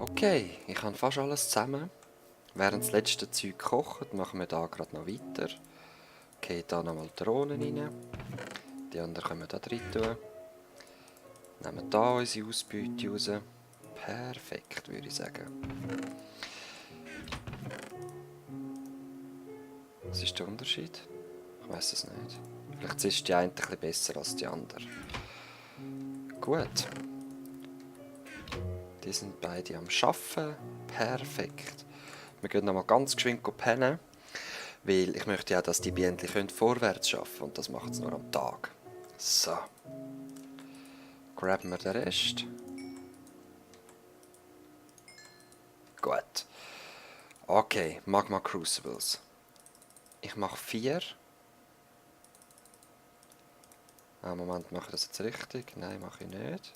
Okay, ich habe fast alles zusammen. Während das letzte Zeug kocht, machen wir da gerade noch weiter. Geht da nochmal die Drohnen rein. Die anderen können wir da drin tun. Nehmen da unsere Ausbeute raus. Perfekt, würde ich sagen. Was ist der Unterschied? Ich weiß es nicht. Vielleicht ist die eine ein bisschen besser als die andere. Gut. Die sind beide am Arbeiten. Perfekt. Wir gehen nochmal ganz geschwind pennen. Weil ich möchte ja, dass die Bienen vorwärts arbeiten können. Und das macht es nur am Tag. So. Graben wir den Rest. Gut. Okay, Magma Crucibles. Ich mache 4. Moment, mache ich das jetzt richtig? Nein, mache ich nicht.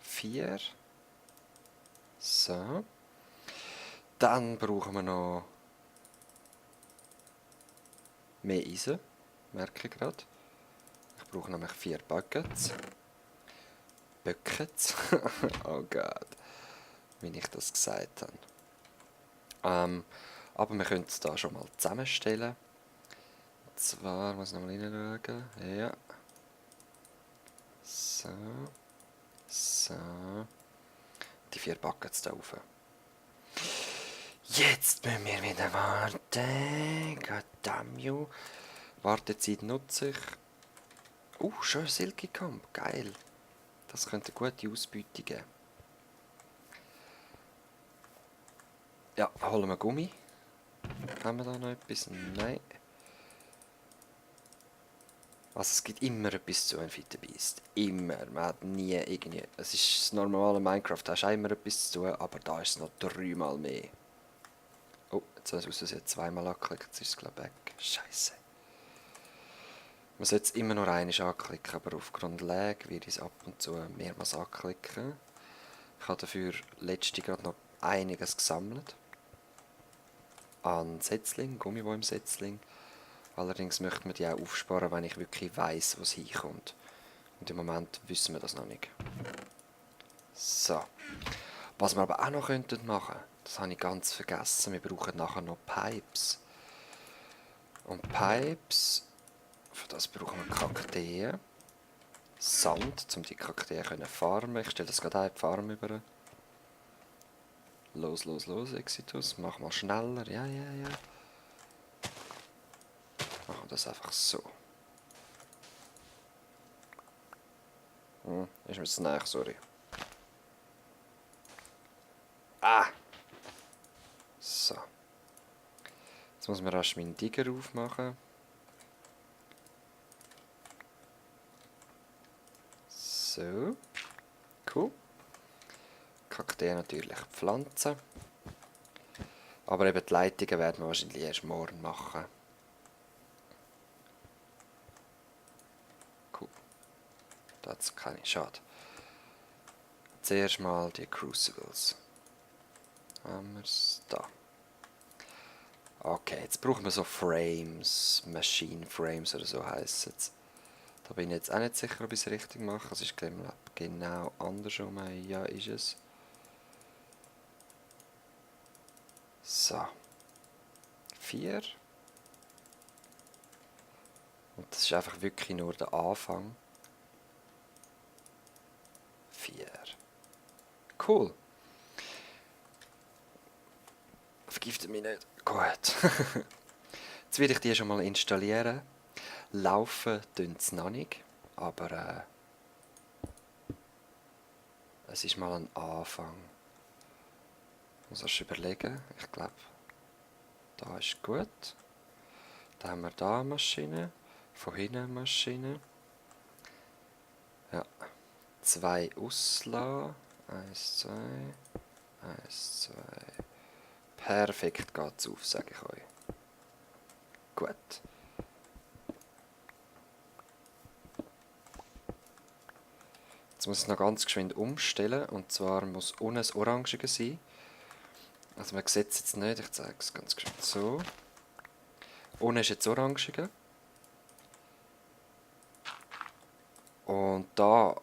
4. So. Dann brauchen wir noch mehr Eisen. Merke ich gerade. Ich brauche nämlich 4 Buckets. Buckets? Oh Gott. Wie ich das gesagt habe. Aber wir können es da schon mal zusammenstellen. Und zwar, muss ich nochmal reinschauen. Ja. So. So. Die 4 Buckets da rauf. Jetzt müssen wir wieder warten. Goddammit. You. Wartezeit nutze ich. Schon ein Silky Camp. Geil. Das könnte eine gute Ausbeute geben. Ja, holen wir Gummi. Haben wir da noch etwas? Nein. Also es gibt immer etwas zu einem Fighter Beast. Immer. Man hat nie irgendwie... Es ist das normale Minecraft, da hast du auch immer etwas zu tun, aber da ist es noch 3-mal mehr. Oh, jetzt habe ich es zweimal angeklickt, jetzt ist es glaube ich weg. Scheiße. Man sollte es immer nur einmal anklicken, aber aufgrund Lag werde ich es ab und zu mehrmals anklicken. Ich habe dafür letzte gerade noch einiges gesammelt. An Setzling, Gummibäum-Setzling. Allerdings möchte man die auch aufsparen, wenn ich wirklich weiss, wo es hinkommt. Und im Moment wissen wir das noch nicht. So. Was wir aber auch noch machen könnten, das habe ich ganz vergessen, wir brauchen nachher noch Pipes. Und Pipes, für das brauchen wir Kakteen. Sand, um die Kakteen zu farmen. Ich stelle das gerade ein, die Farm über. Los, los, los, Exitus. Mach mal schneller. Ja, ja, ja. Machen wir das einfach so. Ist mir zu nahe, sorry. So. Jetzt muss man rasch meinen Digger aufmachen. So. Cool. Kakteen natürlich pflanzen. Aber eben die Leitungen werden wir wahrscheinlich erst morgen machen. Cool. Da hat es keine. Schade. Zuerst mal die Crucibles. Haben wir es da. Okay, jetzt brauchen wir so Frames. Machine Frames oder so heissen es. Da bin ich jetzt auch nicht sicher, ob ich es richtig mache. Es ist genau andersrum. Ja, ist es. So. 4. Und das ist einfach wirklich nur der Anfang. 4. Cool. Vergiftet mich nicht. Gut. Jetzt werde ich die schon mal installieren. Laufen tun sie noch nicht, aber es ist mal ein Anfang. Ich muss erst überlegen. Ich glaube, da ist gut. Dann haben wir da eine Maschine. Von hinten eine Maschine. Ja. 2 auslassen. 1, 2. 1, 2. Perfekt geht's auf, sage ich euch. Gut. Jetzt muss ich es noch ganz geschwind umstellen. Und zwar muss unten das Orangige sein. Also man sieht es jetzt nicht, ich zeige es ganz geschwind so. Unten ist jetzt das Orangige. Und da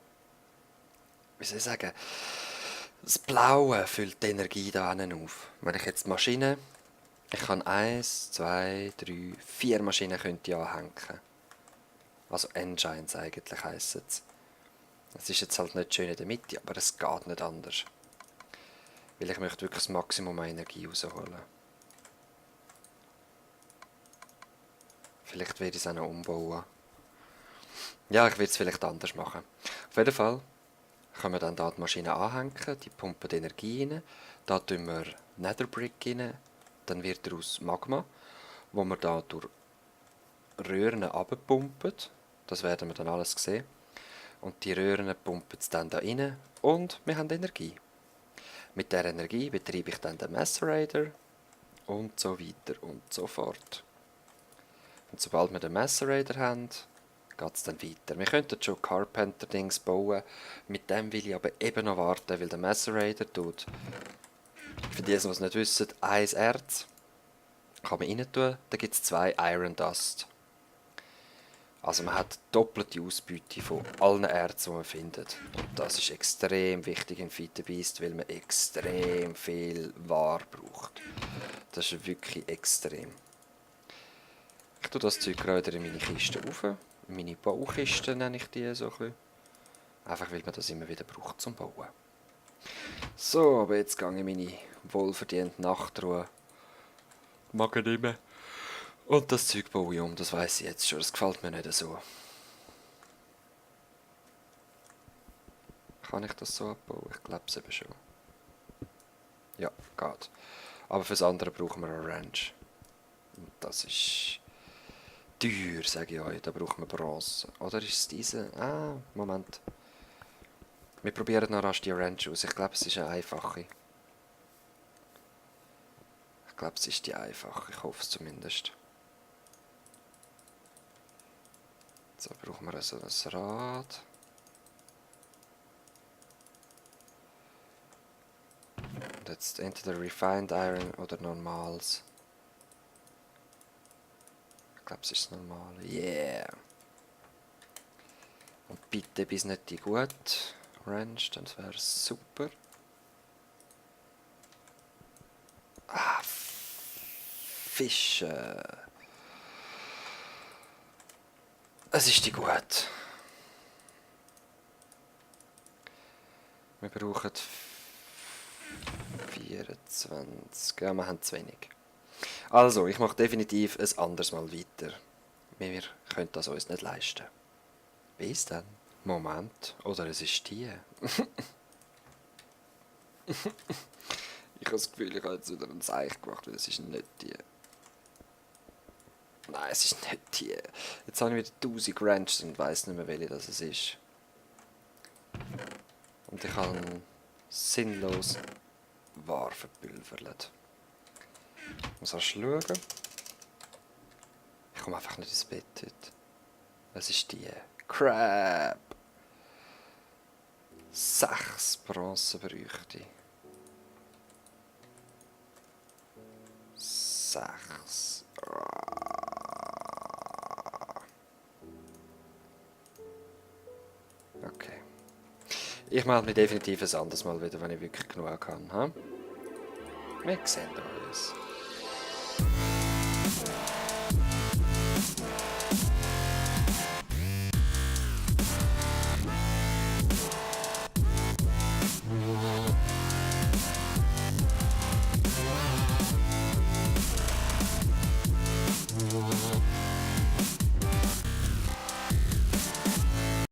wie soll ich sagen, das Blaue füllt die Energie da hinten auf. Wenn ich jetzt die Maschine, ich kann 1, 2, 3, 4 Maschinen könnte ich anhängen. Also Engines eigentlich heissen es. Es ist jetzt halt nicht schön in der Mitte, aber es geht nicht anders. Weil ich möchte wirklich das Maximum an Energie rausholen. Vielleicht werde ich es auch noch umbauen. Ja, ich werde es vielleicht anders machen. Auf jeden Fall können wir dann hier die Maschine anhängen, die pumpen die Energie rein. Da tun wir Netherbrick rein, dann wird daraus Magma, wo wir da durch Röhren abpumpen. Das werden wir dann alles sehen. Und die Röhren pumpen es dann da rein und wir haben Energie. Mit der Energie betreibe ich dann den Macerator und so weiter und so fort. Und sobald wir den Macerator haben, geht es dann weiter. Wir könnten schon Carpenter-Dings bauen, mit dem will ich aber eben noch warten, weil der Macerator tut, für die, die es nicht wissen, 1 Erz kann man rein tun, dann gibt es 2 Iron Dust. Also man hat doppelte Ausbeute von allen Erzen, die man findet. Und das ist extrem wichtig in Fight the Beast, weil man extrem viel Ware braucht. Das ist wirklich extrem. Ich tue das Zeug gerade in meine Kiste rauf. Meine Baukiste nenne ich die so ein bisschen. Einfach weil man das immer wieder braucht zum Bauen. So, aber jetzt gehe ich meine wohlverdiente Nachtruhe. Mag ich nicht mehr. Und das Zeug baue ich um, das weiss ich jetzt schon, das gefällt mir nicht so. Kann ich das so abbauen? Ich glaube es eben schon. Ja, geht. Aber fürs andere brauchen wir eine Ranch. Und das ist teuer, sage ich euch. Da brauchen wir Bronze. Oder ist es diese? Ah, Moment. Wir probieren noch rasch die Ranch aus. Ich glaube, es ist eine einfache. Ich glaube, es ist die einfache. Ich hoffe es zumindest. So brauchen wir also ein Rad. Und jetzt entweder Refined Iron oder normales. Ich glaube, es ist das normale. Yeah! Und bitte bis nicht die gut. Ranch, dann wäre es super. Ah, Fische. Es ist die gut. Wir brauchen 24. Ja, wir haben zu wenig. Also, ich mache definitiv ein anderes Mal weiter. Wir können das uns nicht leisten. Bis dann. Moment. Oder es ist die. Ich habe das Gefühl, ich habe jetzt wieder ein Zeichen gemacht, weil es ist nicht die. Nein, es ist nicht die. Jetzt habe ich wieder 1000 Ranches und weiss nicht mehr, welche das es ist. Und ich habe sinnlos Ware verpulvert. Ich muss erst schauen. Ich komme einfach nicht ins Bett heute. Es ist die. Crap! 6 Bronze bräuchte ich. 6. Okay. Ich melde mich definitiv ein anderes Mal wieder, wenn ich wirklich genug kann. Ha? Wir sehen uns.